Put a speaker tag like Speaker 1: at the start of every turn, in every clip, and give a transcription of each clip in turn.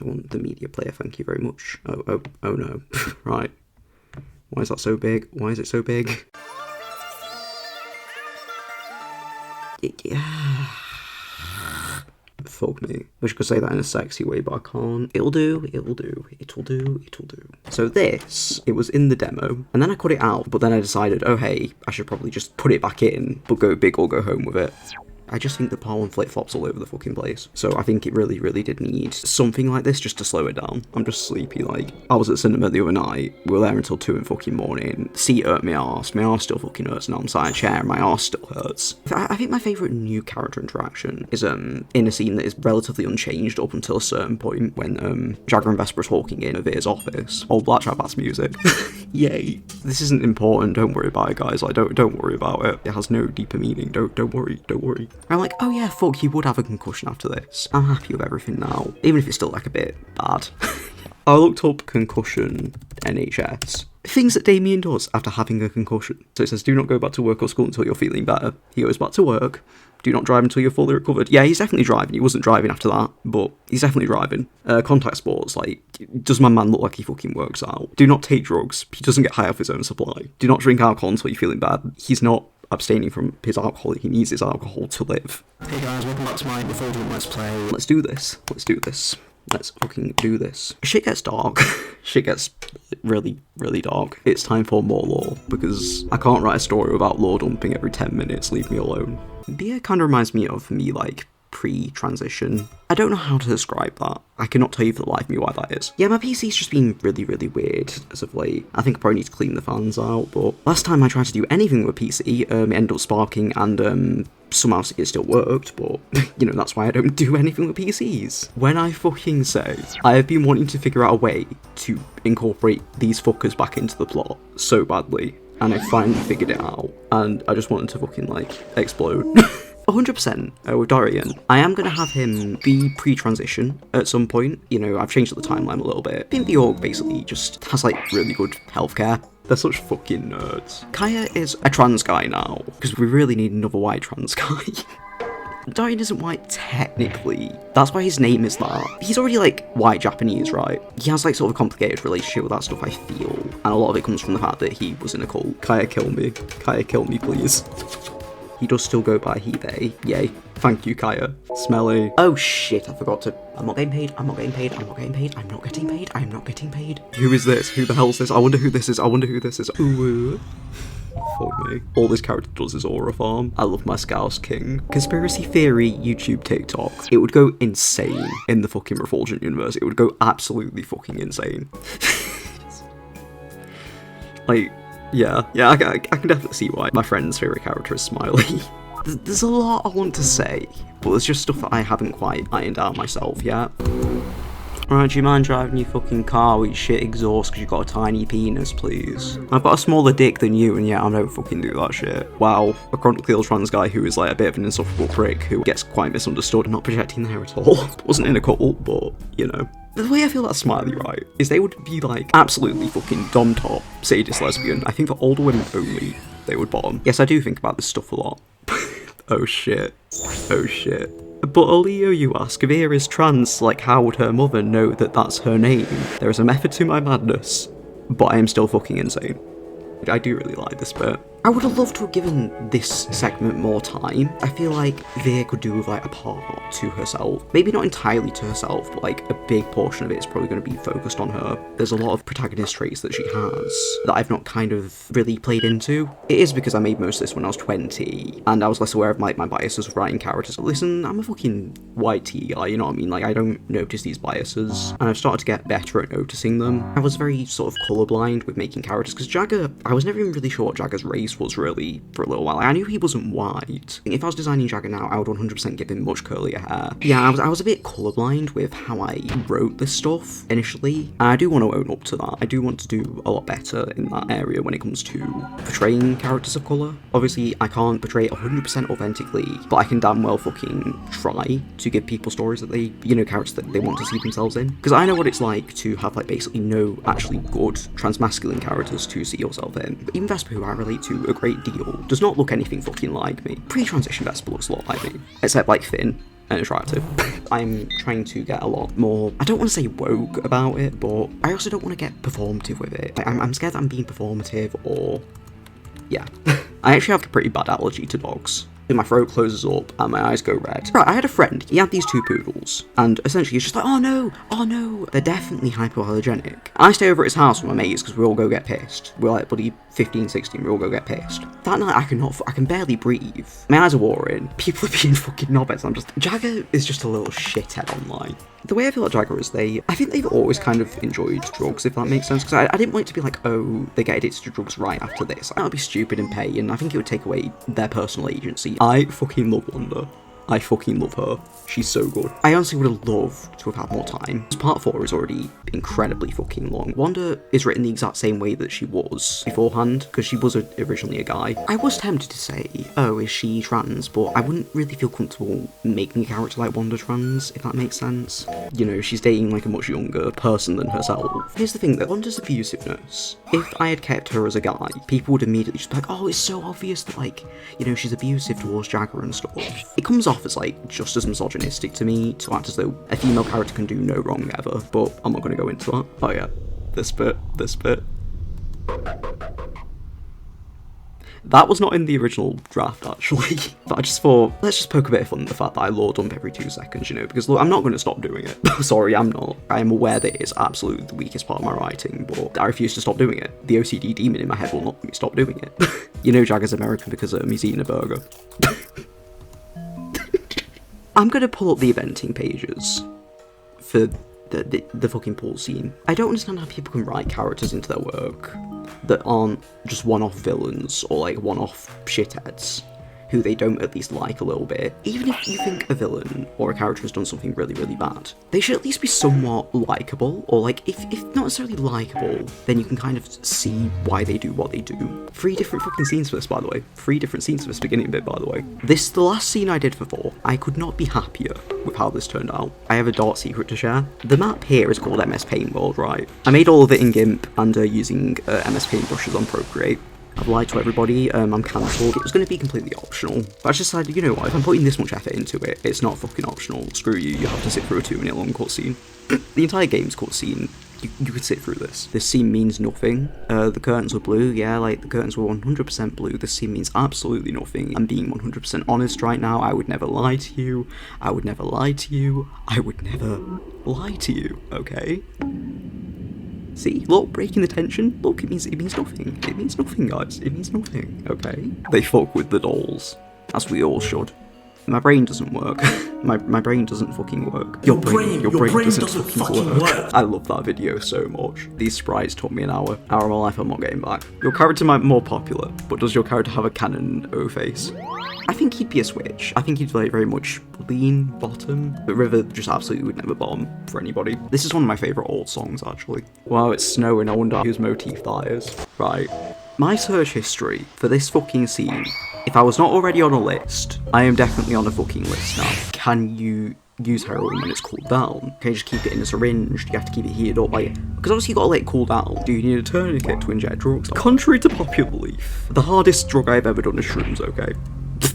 Speaker 1: I want the media player, thank you very much. Oh no. Right. Why is that so big? Why is it so big? Yeah. Fuck me. Wish I could say that in a sexy way, but I can't. It'll do. So this, it was in the demo, and then I cut it out, but then I decided, oh hey, I should probably just put it back in, but go big or go home with it. I just think the Part 1 flip-flops all over the fucking place. So I think it really, really did need something like this just to slow it down. I'm just sleepy, like. I was at cinema the other night, we were there until 2 in fucking morning. Seat hurt my arse still fucking hurts, and I'm sat in a chair and my arse still hurts. I think my favourite new character interaction is in a scene that is relatively unchanged up until a certain point when Jagger and Vesper are talking in Veer's office. Old Blackjack Bass music. Yay. This isn't important, don't worry about it, guys. Like, don't worry about it. It has no deeper meaning. Don't worry. I'm like, oh yeah, fuck, he would have a concussion after this. I'm happy with everything now, even if it's still like a bit bad. I looked up concussion NHS. Things that Damien does after having a concussion. So it says, do not go back to work or school until you're feeling better. He goes back to work. Do not drive until you're fully recovered. Yeah, he's definitely driving. He wasn't driving after that, but he's definitely driving. Contact sports, like, does my man look like he fucking works out? Do not take drugs. He doesn't get high off his own supply. Do not drink alcohol until you're feeling bad. He's not abstaining from his alcohol. He needs his alcohol to live. Hey guys, welcome back to my Before Let's Play. Let's do this. Let's fucking do this. Shit gets dark. Shit gets really, really dark. It's time for more lore, because I can't write a story without lore dumping every 10 minutes. Leave me alone. Bia kind of reminds me of me, like, pre-transition. I don't know how to describe that. I cannot tell you for the life of me why that is. Yeah, my PC's just been really, really weird as of late. I think I probably need to clean the fans out, but last time I tried to do anything with a PC, it ended up sparking and somehow it still worked, but, you know, that's why I don't do anything with PCs. When I fucking say, I have been wanting to figure out a way to incorporate these fuckers back into the plot so badly, and I finally figured it out, and I just wanted to fucking, like, explode. 100% with Dorian. I am going to have him be pre-transition at some point. You know, I've changed the timeline a little bit. The org basically just has, like, really good healthcare. They're such fucking nerds. Kaya is a trans guy now, because we really need another white trans guy. Dorian isn't white technically. That's why his name is that. He's already, like, white Japanese, right? He has, like, sort of a complicated relationship with that stuff, I feel. And a lot of it comes from the fact that he was in a cult. Kaya, kill me. Kaya, kill me, please. He does still go by he, they. Yay. Thank you, Kaya. Smelly. Oh shit, I forgot to... I'm not getting paid. Who is this? Who the hell is this? I wonder who this is. Ooh. Fuck me. All this character does is aura farm. I love my Scouse King. Conspiracy theory, YouTube, TikTok. It would go insane in the fucking Refulgent universe. It would go absolutely fucking insane. Like... Yeah, I can definitely see why my friend's favourite character is Smiley. There's a lot I want to say, but there's just stuff that I haven't quite ironed out myself yet. Right, do you mind driving your fucking car with shit exhaust because you've got a tiny penis, please? I've got a smaller dick than you, and yet I don't fucking do that shit. Wow, a chronically ill trans guy who is like a bit of an insufferable prick who gets quite misunderstood and not projecting there at all. Wasn't in a cult, but, you know. The way I feel about Smiley, right, is they would be like absolutely fucking dom top, sadist lesbian. I think for older women only, they would bottom. Yes, I do think about this stuff a lot. Oh shit. But Olio, you ask, Veer is trans, like how would her mother know that that's her name? There is a method to my madness, but I am still fucking insane. I do really like this bit. I would have loved to have given this segment more time. I feel like Veer could do with like a part to herself. Maybe not entirely to herself, but like a big portion of it is probably going to be focused on her. There's a lot of protagonist traits that she has that I've not kind of really played into. It is because I made most of this when I was 20, and I was less aware of like my biases of writing characters. Listen, I'm a fucking white tea guy, you know what I mean? Like, I don't notice these biases, and I've started to get better at noticing them. I was very sort of colourblind with making characters, because Jagger, I was never even really sure what Jagger's race was really for a little while. I knew he wasn't white. If I was designing Jagger now, I would 100% give him much curlier hair. Yeah, I was a bit colourblind with how I wrote this stuff initially. I do want to own up to that. I do want to do a lot better in that area when it comes to portraying characters of colour. Obviously, I can't portray it 100% authentically, but I can damn well fucking try to give people stories that they, you know, characters that they want to see themselves in. Because I know what it's like to have like basically no actually good transmasculine characters to see yourself in. But even Vesper, who I relate to a great deal, does not look anything fucking like me. Pre-transition Vesper looks a lot like me, except like thin. and attractive. I'm trying to get a lot more, I don't want to say woke about it, but I also don't want to get performative with it. Like, I'm scared that I'm being performative, or yeah. I actually have a pretty bad allergy to dogs. My throat closes up and my eyes go red. Right, I had a friend, he had these 2 poodles, and essentially he's just like, oh no, they're definitely hypoallergenic. I stay over at his house with my mates because we all go get pissed. We're like bloody 15, 16, we all go get pissed. That night I can barely breathe. My eyes are watering, people are being fucking knobheads, I'm just, Jagger is just a little shithead online. The way I feel like Jagger is I think they've always kind of enjoyed drugs, if that makes sense, because I didn't want it to be like, oh, they get addicted to drugs right after this. That would be stupid and pay, and I think it would take away their personal agency. I fucking love Wanda. I fucking love her. She's so good. I honestly would have loved to have had more time. Part 4 is already incredibly fucking long. Wanda is written the exact same way that she was beforehand, because she was originally a guy. I was tempted to say, oh, is she trans? But I wouldn't really feel comfortable making a character like Wanda trans, if that makes sense. You know, she's dating like a much younger person than herself. Here's the thing, that Wanda's abusiveness, if I had kept her as a guy, people would immediately just be like, oh, it's so obvious that, like, you know, she's abusive towards Jagger and stuff. It comes off as like just as misogynistic to me to act as though a female character can do no wrong ever, but I'm not going to go into that. Oh yeah, this bit. That was not in the original draft, actually. But I just thought, let's just poke a bit of fun at the fact that I lore dump every 2 seconds, you know, because look, I'm not going to stop doing it. Sorry, I'm not. I am aware that it's absolutely the weakest part of my writing, but I refuse to stop doing it. The OCD demon in my head will not let me stop doing it. You know Jagger's American because he's eating a burger. I'm going to pull up the eventing pages for the fucking pool scene. I don't understand how people can write characters into their work that aren't just one-off villains or like one-off shitheads who they don't at least like a little bit. Even if you think a villain or a character has done something really, really bad, they should at least be somewhat likable, or like, if not necessarily likable, then you can kind of see why they do what they do. 3 different fucking scenes for this, by the way. 3 different scenes for this beginning bit, by the way. This, the last scene I did for 4, I could not be happier with how this turned out. I have a dark secret to share. The map here is called MS Paint World, right? I made all of it in GIMP and using MS Paint brushes on Procreate. I've lied to everybody, I'm cancelled. It was going to be completely optional, but I just decided, you know what, if I'm putting this much effort into it, it's not fucking optional. Screw you, you have to sit through a 2-minute long cutscene. The entire game's cutscene, you could sit through this. This scene means nothing. The curtains were blue, yeah, like, the curtains were 100% blue. This scene means absolutely nothing. I'm being 100% honest right now. I would never lie to you. I would never lie to you. I would never lie to you, okay? See, look, breaking the tension. Look, it means nothing. It means nothing, guys. It means nothing, okay? They fuck with the dolls, as we all should. My brain doesn't work. my brain doesn't fucking work. Your brain doesn't fucking work. I love that video so much. These sprites took me an hour. Hour of my life I'm not getting back. Your character might be more popular, but does your character have a canon O-face? I think he'd be a switch. I think he'd like very much lean bottom, but River just absolutely would never bottom for anybody. This is one of my favourite old songs, actually. Wow, it's snowing. I wonder whose motif that is. Right. My search history for this fucking scene, if I was not already on a list, I am definitely on a fucking list now. Can you use heroin when it's cooled down? Can you just keep it in a syringe? Do you have to keep it heated up? Like, because obviously you gotta let it cool down. Do you need a tourniquet to inject drugs? Contrary to popular belief, the hardest drug I've ever done is shrooms, okay?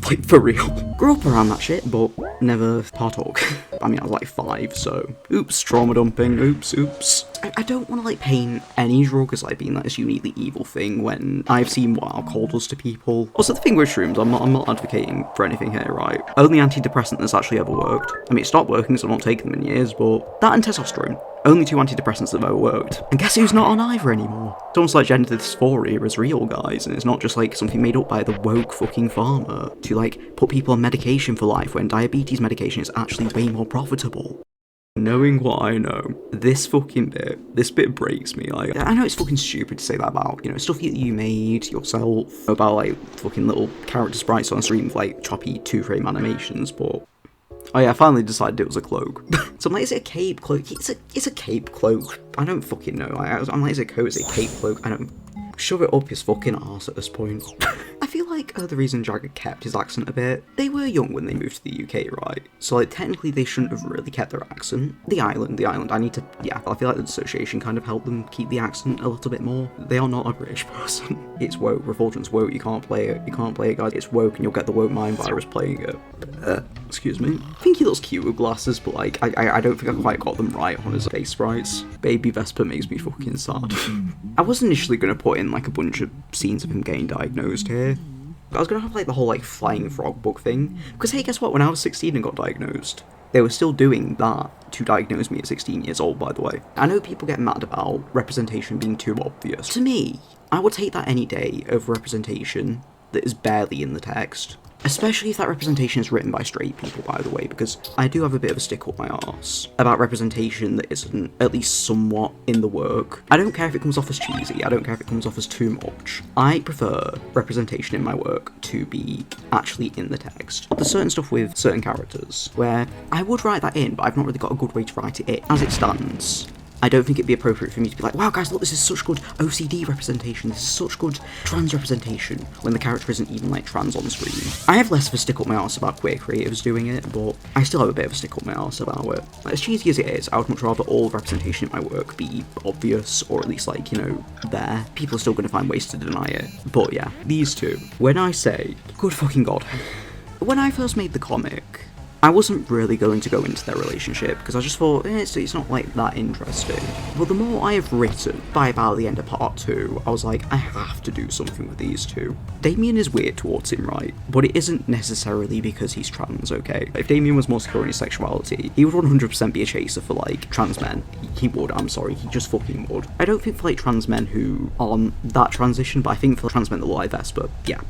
Speaker 1: Like, for real. Grew up around that shit, but never partook. I mean, I was like 5, so... Oops, trauma dumping, oops. I don't want to, like, paint any drug as, like, being, like, this uniquely evil thing when I've seen what alcohol does to people. Also, the thing with shrooms, I'm not advocating for anything here, right? Only antidepressant that's actually ever worked. I mean, it stopped working, so I've not taken them in years, but... That and testosterone. Only 2 antidepressants that have ever worked. And guess who's not on either anymore? It's almost like gender dysphoria is real, guys, and it's not just like something made up by the woke fucking farmer to like put people on medication for life when diabetes medication is actually way more profitable. Knowing what I know, this bit breaks me. Like, I know it's fucking stupid to say that about, you know, stuff that you made yourself, about like fucking little character sprites on stream with like choppy 2-frame animations, but... Oh yeah, I finally decided it was a cloak. So I'm like, is it a cape cloak? It's a cape cloak. I don't fucking know. I'm like, is it a coat? Is it a cape cloak? I don't... shove it up his fucking arse at this point. I feel like the reason Jagger kept his accent a bit, they were young when they moved to the UK, right? So like technically they shouldn't have really kept their accent. The island, I need to, yeah, I feel like the dissociation kind of helped them keep the accent a little bit more. They are not a British person. It's woke, Refulgent's woke, you can't play it, guys. It's woke and you'll get the woke mind virus playing it. Excuse me. I think he looks cute with glasses, but like, I don't think I quite got them right on his face sprites. Baby Vesper makes me fucking sad. I was initially going to put in like a bunch of scenes of him getting diagnosed here. I was going to have like the whole like flying frog book thing, because hey, guess what, when I was 16 and got diagnosed, they were still doing that to diagnose me at 16 years old, by the way. I know people get mad about representation being too obvious. To me, I would take that any day over representation that is barely in the text. Especially if that representation is written by straight people, by the way, because I do have a bit of a stick up my arse about representation that isn't at least somewhat in the work. I don't care if it comes off as cheesy, I don't care if it comes off as too much. I prefer representation in my work to be actually in the text. There's certain stuff with certain characters where I would write that in, but I've not really got a good way to write it in. As it stands, I don't think it'd be appropriate for me to be like, wow guys, look, this is such good OCD representation, this is such good trans representation, when the character isn't even like trans on screen. I have less of a stick up my arse about queer creatives doing it, but I still have a bit of a stick up my arse about it. Like, as cheesy as it is, I would much rather all representation in my work be obvious, or at least like, you know, there. People are still going to find ways to deny it. But yeah, these two. When I say, good fucking god, when I first made the comic, I wasn't really going to go into their relationship, because I just thought, it's not like that interesting. But the more I have written, by about the end of part 2, I was like, I have to do something with these two. Damien is weird towards him, right? But it isn't necessarily because he's trans, okay? If Damien was more secure in his sexuality, he would 100% be a chaser for, like, trans men. He would, I'm sorry, he just fucking would. I don't think for, like, trans men who aren't that transition, but I think for trans men that look like Vesper, yeah.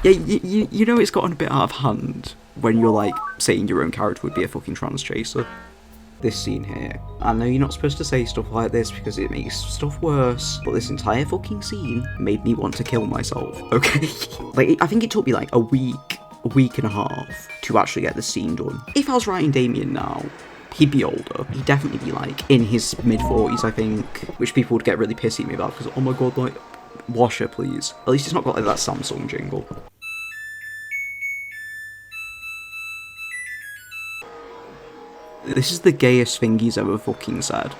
Speaker 1: Yeah, you know it's gotten a bit out of hand when you're like saying your own character would be a fucking trans chaser. This scene here, I know you're not supposed to say stuff like this because it makes stuff worse, but this entire fucking scene made me want to kill myself, okay? Like, I think it took me like a week and a half to actually get this scene done. If I was writing Damien now, he'd be older. He'd definitely be like in his mid-40s, I think, which people would get really pissy at me about because, oh my god, like, washer, please. At least it's not got like that Samsung jingle. This is the gayest thing he's ever fucking said.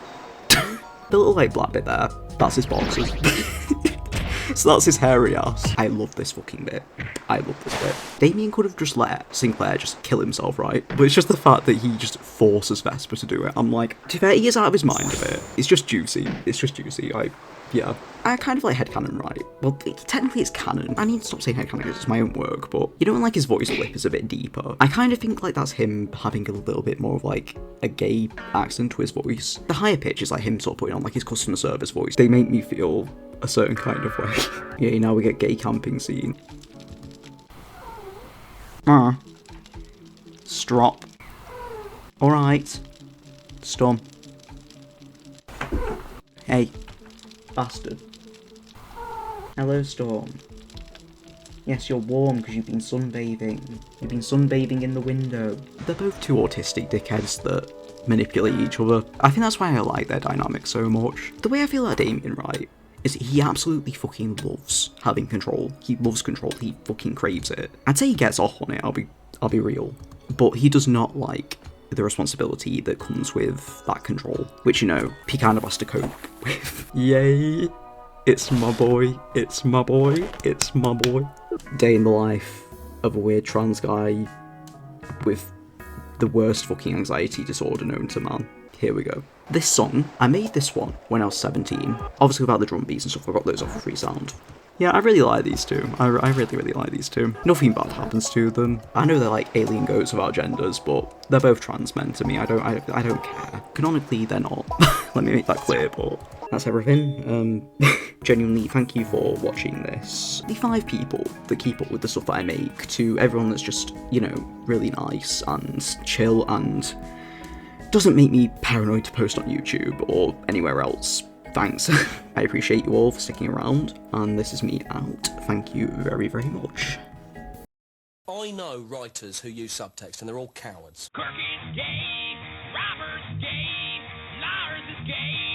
Speaker 1: The little like black bit there, that's his boxers. So that's his hairy ass. I love this fucking bit. I love this bit. Damien could have just let Sinclair just kill himself, right? But it's just the fact that he just forces Vesper to do it. I'm like, to be fair, he is out of his mind a bit. It's just juicy. It's just juicy. Yeah. I kind of like headcanon, right? Well, technically it's canon. I need to stop saying headcanon because it's my own work, but you know when like his voice lip is a bit deeper? I kind of think like that's him having a little bit more of like a gay accent to his voice. The higher pitch is like him sort of putting on like his customer service voice. They make me feel a certain kind of way. Yeah, now we get gay camping scene. Strop. Alright. Storm. Hey. Bastard. Hello, Storm. Yes, you're warm because you've been sunbathing. You've been sunbathing in the window. They're both two autistic dickheads that manipulate each other. I think that's why I like their dynamic so much. The way I feel about Damien, right, is he absolutely fucking loves having control. He loves control. He fucking craves it. I'd say he gets off on it, I'll be real. But he does not like the responsibility that comes with that control, which, you know, he kind of has to cope with. Yay, it's my boy, it's my boy, it's my boy. Day in the life of a weird trans guy with the worst fucking anxiety disorder known to man. Here we go. This song, I made this one when I was 17. Obviously without the drum beats and stuff, I got those off of Free Sound. Yeah, I really like these two. I really like these two. Nothing bad happens to them. I know they're like alien goats without genders, but they're both trans men to me. I don't care. Canonically, they're not. Let me make that clear, but that's everything. Genuinely, thank you for watching this. The 5 people that keep up with the stuff that I make, to everyone that's just, you know, really nice and chill and doesn't make me paranoid to post on YouTube or anywhere else. Thanks. I appreciate you all for sticking around, and this is me out. Thank you very, very much.
Speaker 2: I know writers who use subtext, and they're all cowards.
Speaker 3: Kirk is gay, Robert's gay, Lars is gay.